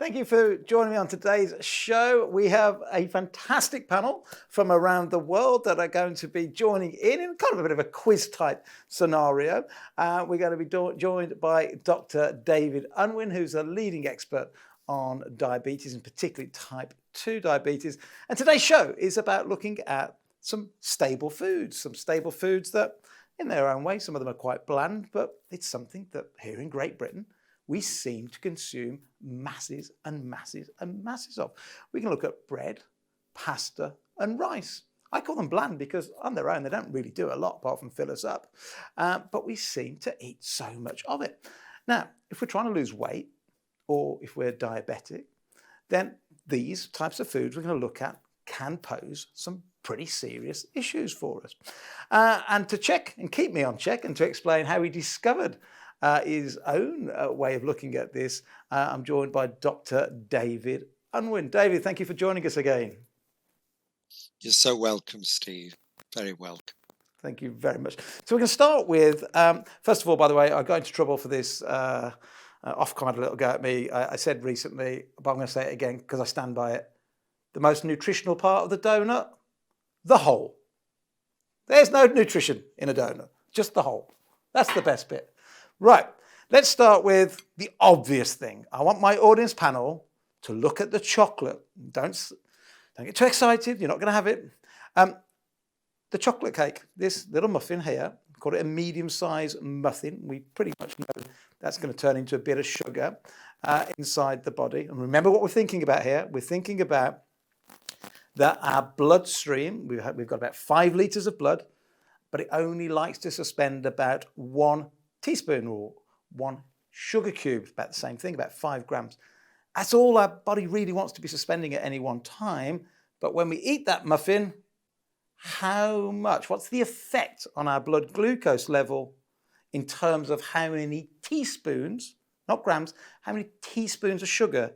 Thank you for joining me on today's show. We have a fantastic panel from around the world that are going to be joining in kind of a bit of a quiz type scenario. We're going to be joined by Dr. David Unwin, who's a leading expert on diabetes, and particularly type 2 diabetes. And today's show is about looking at some stable foods that in their own way, some of them are quite bland, but it's something that here in Great Britain, we seem to consume masses and masses and masses of. We can look at bread, pasta and rice. I call them bland because on their own, they don't really do a lot apart from fill us up. But we seem to eat so much of it. Now, if we're trying to lose weight or if we're diabetic, then these types of foods we're going to look at can pose some pretty serious issues for us. And to check and keep me on check and to explain how he discovered his own way of looking at this, I'm joined by Dr. David Unwin. David, thank you for joining us again. You're so welcome, Steve. Very welcome. Thank you very much. So we're going to start with, first of all, by the way, I got into trouble for this. Ofcom had a little go at me. I said recently, but I'm going to say it again because I stand by it. The most nutritional part of the donut, the hole. There's no nutrition in a donut, just the hole. That's the best bit. Right, let's start with the obvious thing. I want my audience panel to look at the chocolate. Don't get too excited, you're not going to have it. The chocolate cake, this little muffin here, we call it a medium-sized muffin. We pretty much know that's going to turn into a bit of sugar inside the body. And remember what we're thinking about here. We're thinking about that our bloodstream, we've got about 5 litres of blood, but it only likes to suspend about 1 teaspoon or 1 sugar cube, about the same thing, about 5 grams. That's all our body really wants to be suspending at any one time. But when we eat that muffin, how much? What's the effect on our blood glucose level in terms of how many teaspoons, not grams, how many teaspoons of sugar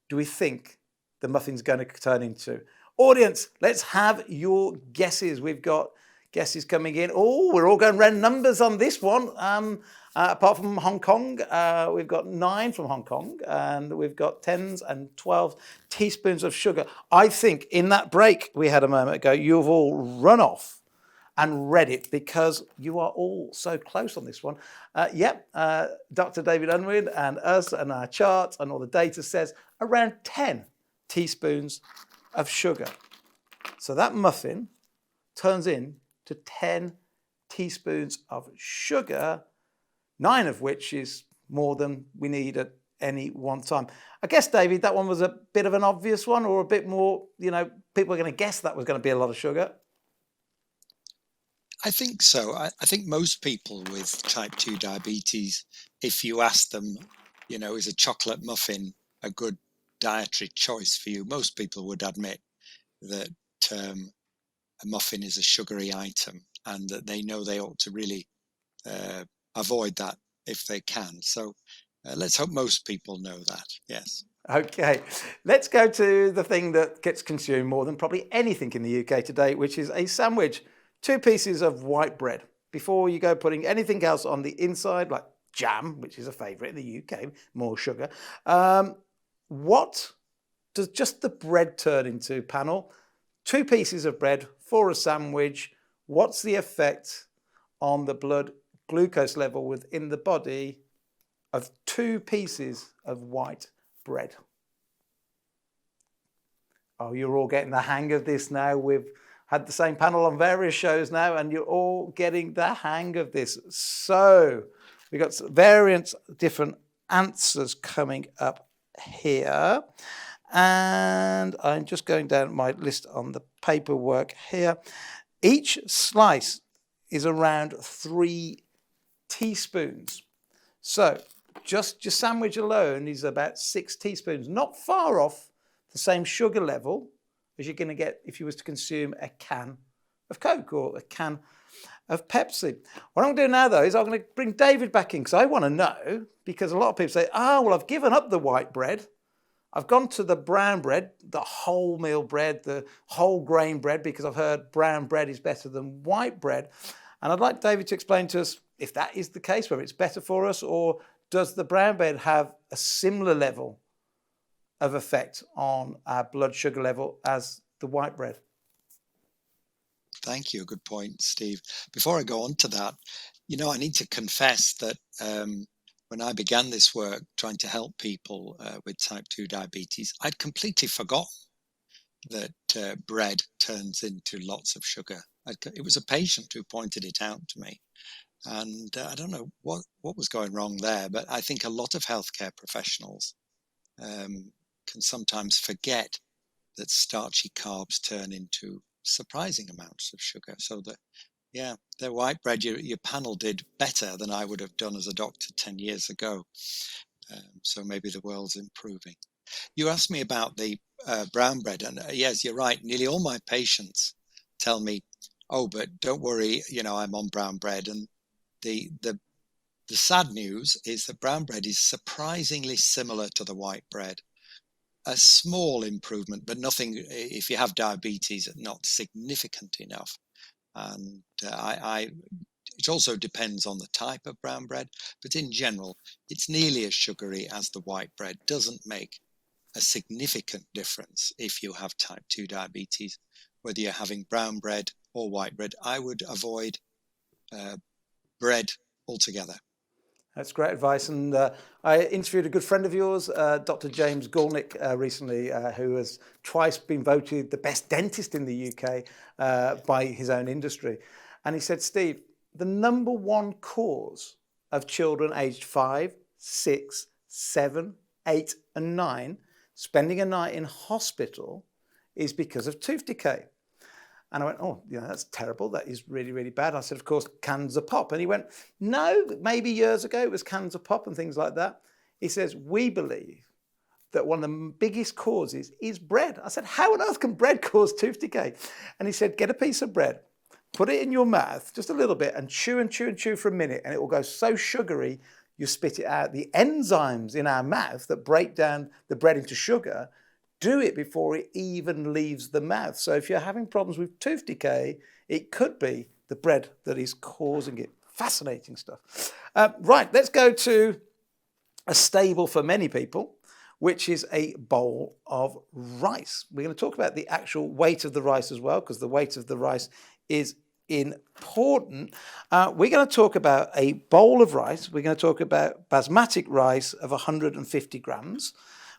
do we think the muffin's going to turn into? Audience, let's have your guesses. We've got guesses coming in. Oh, we're all going round numbers on this one. Apart from Hong Kong, we've got 9 from Hong Kong, and we've got 10s and 12 teaspoons of sugar. I think in that break we had a moment ago, you've all run off and read it because you are all so close on this one. Dr. David Unwin and us and our charts and all the data says around 10 teaspoons of sugar. So that muffin turns in to 10 teaspoons of sugar, 9 of which is more than we need at any one time. I guess, David, that one was a bit of an obvious one, or a bit more, people are going to guess that was going to be a lot of sugar. I think so. I think most people with type 2 diabetes, if you ask them, is a chocolate muffin a good dietary choice for you, most people would admit that a muffin is a sugary item and that they know they ought to really avoid that if they can. So let's hope most people know that, yes. Okay, let's go to the thing that gets consumed more than probably anything in the UK today, which is a sandwich. 2 pieces of white bread. Before you go putting anything else on the inside, like jam, which is a favourite in the UK, more sugar. What does just the bread turn into, panel? 2 pieces of bread for a sandwich. What's the effect on the blood glucose level within the body of 2 pieces of white bread? Oh, you're all getting the hang of this now. We've had the same panel on various shows now, and you're all getting the hang of this. So we've got various different answers coming up here. And I'm just going down my list on the paperwork here. Each slice is around 3 teaspoons. So just your sandwich alone is about 6 teaspoons, not far off the same sugar level as you're going to get if you was to consume a can of Coke or a can of Pepsi. What I'm going to do now, though, is I'm going to bring David back in because I want to know, because a lot of people say, I've given up the white bread. I've gone to the brown bread, the wholemeal bread, the whole grain bread, because I've heard brown bread is better than white bread. And I'd like David to explain to us if that is the case, whether it's better for us, or does the brown bread have a similar level of effect on our blood sugar level as the white bread. Thank you. Good point, Steve. Before I go on to that, I need to confess that when I began this work trying to help people with type 2 diabetes, I'd completely forgotten that bread turns into lots of sugar. It was a patient who pointed it out to me. And I don't know what was going wrong there, but I think a lot of healthcare professionals can sometimes forget that starchy carbs turn into surprising amounts of sugar. So the white bread, your panel did better than I would have done as a doctor 10 years ago. So maybe the world's improving. You asked me about the brown bread, and yes, you're right. Nearly all my patients tell me, "Oh, but don't worry, I'm on brown bread." And the sad news is that brown bread is surprisingly similar to the white bread. A small improvement, but nothing, if you have diabetes, not significant enough. And it also depends on the type of brown bread, but in general, it's nearly as sugary as the white bread. Doesn't make a significant difference if you have type 2 diabetes, whether you're having brown bread or white bread. I would avoid bread altogether. That's great advice. And I interviewed a good friend of yours, Dr. James Gornick, recently, who has twice been voted the best dentist in the UK by his own industry. And he said, Steve, the number one cause of children aged 5, 6, 7, 8 and 9 spending a night in hospital is because of tooth decay. And I went, oh, that's terrible. That is really, really bad. I said, of course, cans of pop. And he went, no, maybe years ago it was cans of pop and things like that. He says, we believe that one of the biggest causes is bread. I said, how on earth can bread cause tooth decay? And he said, get a piece of bread, put it in your mouth, just a little bit, and chew and chew and chew for a minute, and it will go so sugary, you spit it out. The enzymes in our mouth that break down the bread into sugar do it before it even leaves the mouth. So if you're having problems with tooth decay, it could be the bread that is causing it. Fascinating stuff. Right, let's go to a staple for many people, which is a bowl of rice. We're going to talk about the actual weight of the rice as well, because the weight of the rice is important. We're going to talk about a bowl of rice. We're going to talk about basmati rice of 150 grams.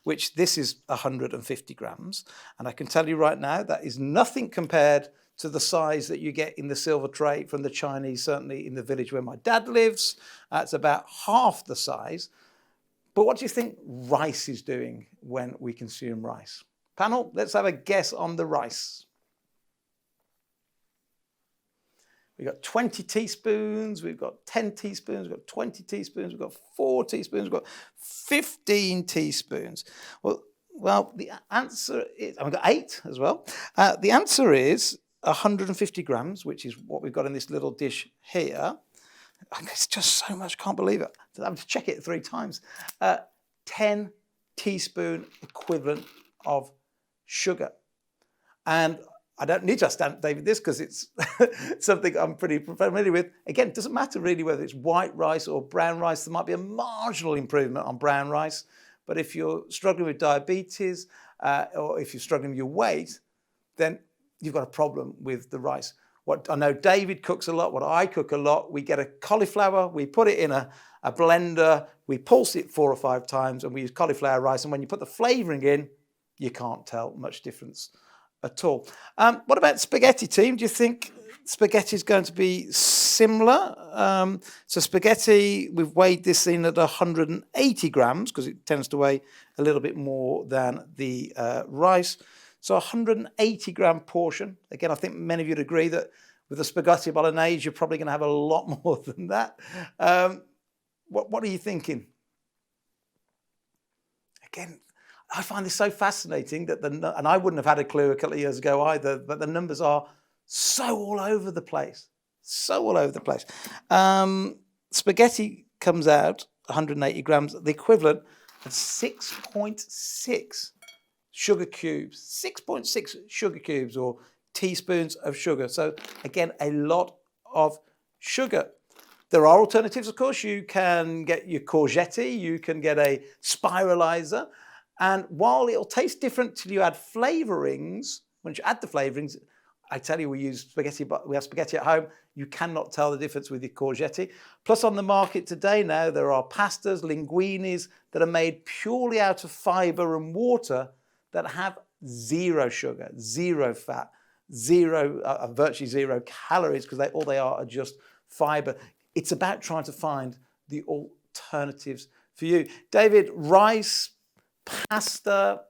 Which this is 150 grams. And I can tell you right now, that is nothing compared to the size that you get in the silver tray from the Chinese, certainly in the village where my dad lives. It's about half the size. But what do you think rice is doing when we consume rice? Panel, let's have a guess on the rice. We've got 20 teaspoons, we've got 10 teaspoons, we've got 20 teaspoons, we've got 4 teaspoons, we've got 15 teaspoons. Well, the answer is, and we've got 8 as well. The answer is 150 grams, which is what we've got in this little dish here. It's just so much, can't believe it. I have to check it 3 times. 10 teaspoon equivalent of sugar. And I don't need to ask David this because it's something I'm pretty familiar with. Again, it doesn't matter really whether it's white rice or brown rice. There might be a marginal improvement on brown rice. But if you're struggling with diabetes or if you're struggling with your weight, then you've got a problem with the rice. What I know David cooks a lot, what I cook a lot, we get a cauliflower, we put it in a blender, we pulse it 4 or 5 times, and we use cauliflower rice. And when you put the flavouring in, you can't tell much difference at all. What about spaghetti, team? Do you think spaghetti is going to be similar? So spaghetti, we've weighed this in at 180 grams because it tends to weigh a little bit more than the rice. So 180 gram portion. Again, I think many of you would agree that with the spaghetti bolognese, you're probably going to have a lot more than that. What are you thinking? Again, I find this so fascinating that and I wouldn't have had a clue a couple of years ago either, but the numbers are so all over the place. So all over the place. Spaghetti comes out 180 grams, the equivalent of 6.6 sugar cubes, 6.6 sugar cubes or teaspoons of sugar. So again, a lot of sugar. There are alternatives, of course. You can get your courgette, you can get a spiralizer, And while it'll taste different till you add flavorings, once you add the flavorings, I tell you, we use spaghetti, but we have spaghetti at home. You cannot tell the difference with your courgette. Plus, on the market today now, there are pastas, linguinis that are made purely out of fiber and water that have zero sugar, zero fat, virtually zero calories, because all they are just fiber. It's about trying to find the alternatives for you. David, rice, pasta,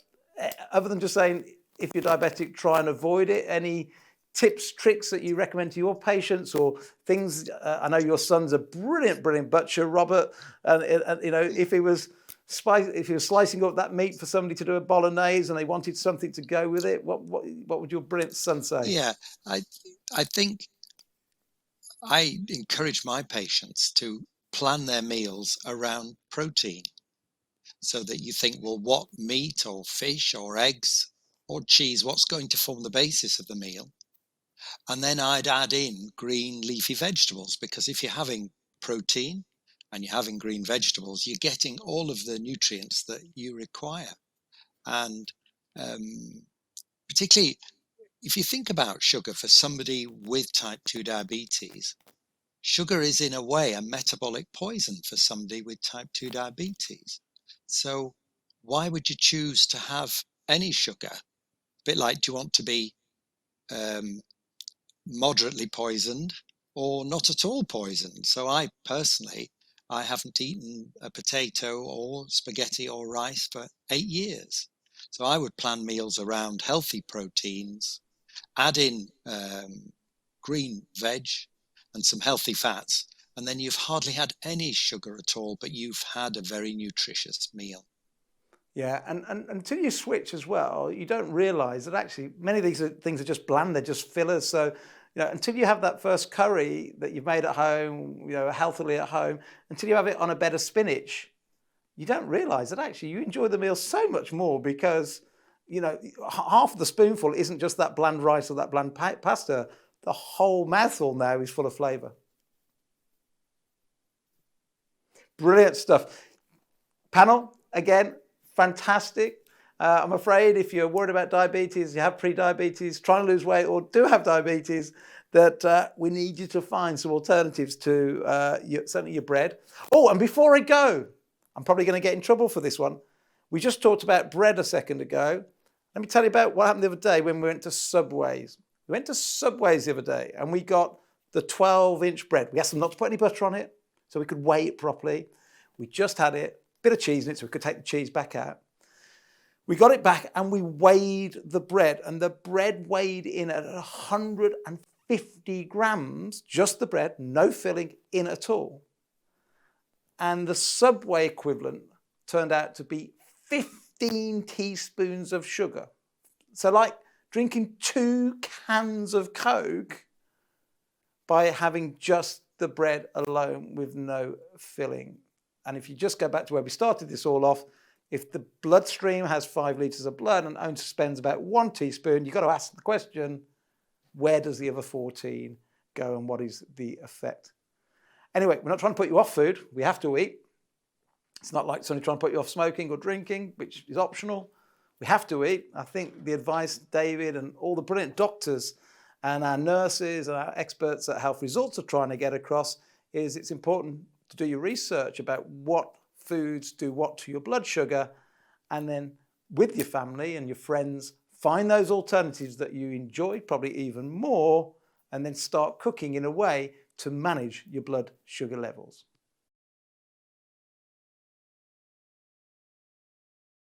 other than just saying, if you're diabetic, try and avoid it. Any tips, tricks that you recommend to your patients, or things? I know your son's a brilliant butcher, Robert. And if he was slicing up that meat for somebody to do a bolognese and they wanted something to go with it, what would your brilliant son say? Yeah, I think I encourage my patients to plan their meals around protein, so that you think, well, what meat or fish or eggs or cheese, what's going to form the basis of the meal? And then I'd add in green leafy vegetables, because if you're having protein and you're having green vegetables, you're getting all of the nutrients that you require. And particularly if you think about sugar for somebody with type 2 diabetes, sugar is in a way a metabolic poison for somebody with type 2 diabetes. So why would you choose to have any sugar? A bit like, do you want to be moderately poisoned or not at all poisoned? So I haven't eaten a potato or spaghetti or rice for 8 years. So I would plan meals around healthy proteins, add in green veg and some healthy fats, and then you've hardly had any sugar at all, but you've had a very nutritious meal. Yeah, and until you switch as well, you don't realise that actually many of these things are just bland, they're just fillers. So, until you have that first curry that you've made at home, healthily at home, until you have it on a bed of spinach, you don't realise that actually you enjoy the meal so much more, because, half of the spoonful isn't just that bland rice or that bland pasta. The whole mouthful now is full of flavour. Brilliant stuff. Panel, again, fantastic. I'm afraid if you're worried about diabetes, you have pre-diabetes, trying to lose weight, or do have diabetes, that we need you to find some alternatives to certainly your bread. Oh, and before I go, I'm probably going to get in trouble for this one. We just talked about bread a second ago. Let me tell you about what happened the other day when we went to Subway's. We went to Subway's the other day and we got the 12-inch bread. We asked them not to put any butter on it so we could weigh it properly. We just had it, bit of cheese in it so we could take the cheese back out. We got it back and we weighed the bread, and the bread weighed in at 150 grams, just the bread, no filling in at all. And the Subway equivalent turned out to be 15 teaspoons of sugar. So like drinking 2 cans of Coke by having just the bread alone with no filling. And if you just go back to where we started this all off, if the bloodstream has 5 litres of blood and only spends about 1 teaspoon, you've got to ask the question, where does the other 14 go and what is the effect? Anyway, we're not trying to put you off food. We have to eat. It's not like somebody trying to put you off smoking or drinking, which is optional. We have to eat. I think the advice David and all the brilliant doctors and our nurses and our experts at Health Results are trying to get across is it's important to do your research about what foods do what to your blood sugar, and then with your family and your friends, find those alternatives that you enjoy, probably even more, and then start cooking in a way to manage your blood sugar levels.